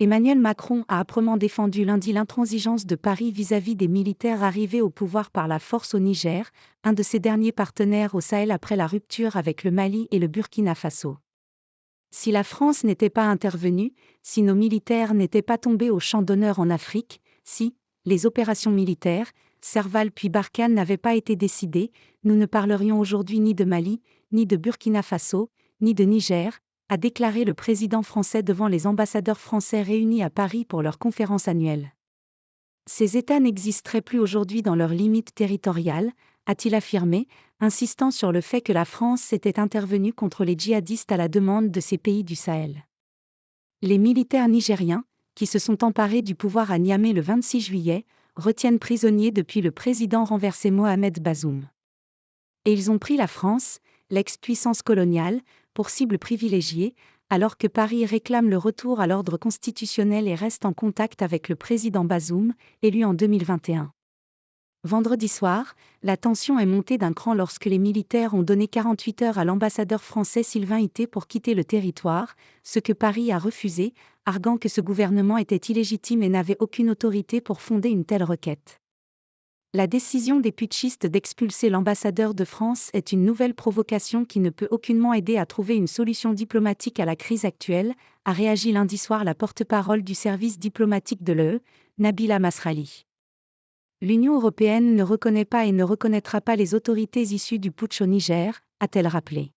Emmanuel Macron a âprement défendu lundi l'intransigeance de Paris vis-à-vis des militaires arrivés au pouvoir par la force au Niger, un de ses derniers partenaires au Sahel après la rupture avec le Mali et le Burkina Faso. Si la France n'était pas intervenue, si nos militaires n'étaient pas tombés au champ d'honneur en Afrique, si les opérations militaires, Serval puis Barkhane n'avaient pas été décidées, nous ne parlerions aujourd'hui ni de Mali, ni de Burkina Faso, ni de Niger, a déclaré le président français devant les ambassadeurs français réunis à Paris pour leur conférence annuelle. Ces États n'existeraient plus aujourd'hui dans leurs limites territoriales, a-t-il affirmé, insistant sur le fait que la France était intervenue contre les djihadistes à la demande de ces pays du Sahel. Les militaires nigériens, qui se sont emparés du pouvoir à Niamey le 26 juillet, retiennent prisonnier depuis le président renversé Mohamed Bazoum. Et ils ont pris la France, l'ex-puissance coloniale, pour cible privilégiée, alors que Paris réclame le retour à l'ordre constitutionnel et reste en contact avec le président Bazoum, élu en 2021. Vendredi soir, la tension est montée d'un cran lorsque les militaires ont donné 48 heures à l'ambassadeur français Sylvain Ité pour quitter le territoire, ce que Paris a refusé, arguant que ce gouvernement était illégitime et n'avait aucune autorité pour fonder une telle requête. La décision des putschistes d'expulser l'ambassadeur de France est une nouvelle provocation qui ne peut aucunement aider à trouver une solution diplomatique à la crise actuelle, a réagi lundi soir la porte-parole du service diplomatique de l'UE, Nabila Masrali. L'Union européenne ne reconnaît pas et ne reconnaîtra pas les autorités issues du putsch au Niger, a-t-elle rappelé.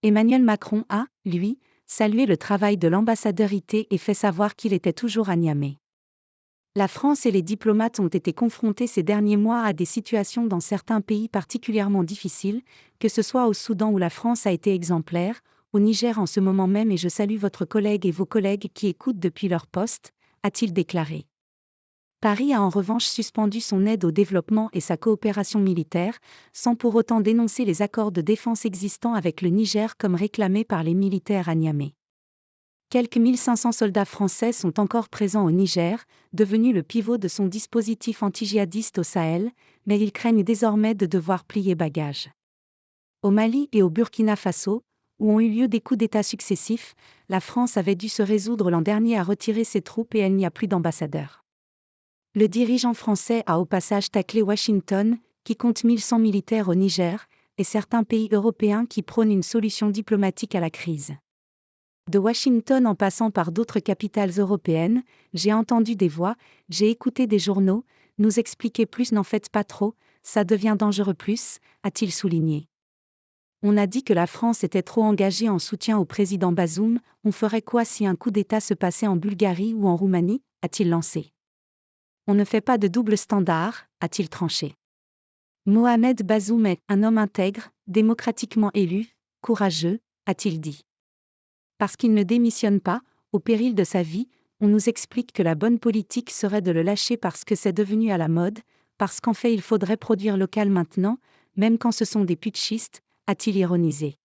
Emmanuel Macron a, lui, salué le travail de l'ambassadeur Ité et fait savoir qu'il était toujours à Niamey. La France et les diplomates ont été confrontés ces derniers mois à des situations dans certains pays particulièrement difficiles, que ce soit au Soudan où la France a été exemplaire, au Niger en ce moment même et je salue votre collègue et vos collègues qui écoutent depuis leur poste, a-t-il déclaré. Paris a en revanche suspendu son aide au développement et sa coopération militaire, sans pour autant dénoncer les accords de défense existants avec le Niger comme réclamés par les militaires à Niamey. Quelques 1500 soldats français sont encore présents au Niger, devenu le pivot de son dispositif anti-djihadiste au Sahel, mais ils craignent désormais de devoir plier bagages. Au Mali et au Burkina Faso, où ont eu lieu des coups d'État successifs, la France avait dû se résoudre l'an dernier à retirer ses troupes et elle n'y a plus d'ambassadeur. Le dirigeant français a au passage taclé Washington, qui compte 1100 militaires au Niger, et certains pays européens qui prônent une solution diplomatique à la crise. De Washington en passant par d'autres capitales européennes, j'ai entendu des voix, j'ai écouté des journaux, nous expliquer plus n'en faites pas trop, ça devient dangereux plus, a-t-il souligné. On a dit que la France était trop engagée en soutien au président Bazoum, on ferait quoi si un coup d'État se passait en Bulgarie ou en Roumanie, a-t-il lancé. On ne fait pas de double standard, a-t-il tranché. Mohamed Bazoum est un homme intègre, démocratiquement élu, courageux, a-t-il dit. Parce qu'il ne démissionne pas, au péril de sa vie, on nous explique que la bonne politique serait de le lâcher parce que c'est devenu à la mode, parce qu'en fait il faudrait produire local maintenant, même quand ce sont des putschistes, a-t-il ironisé.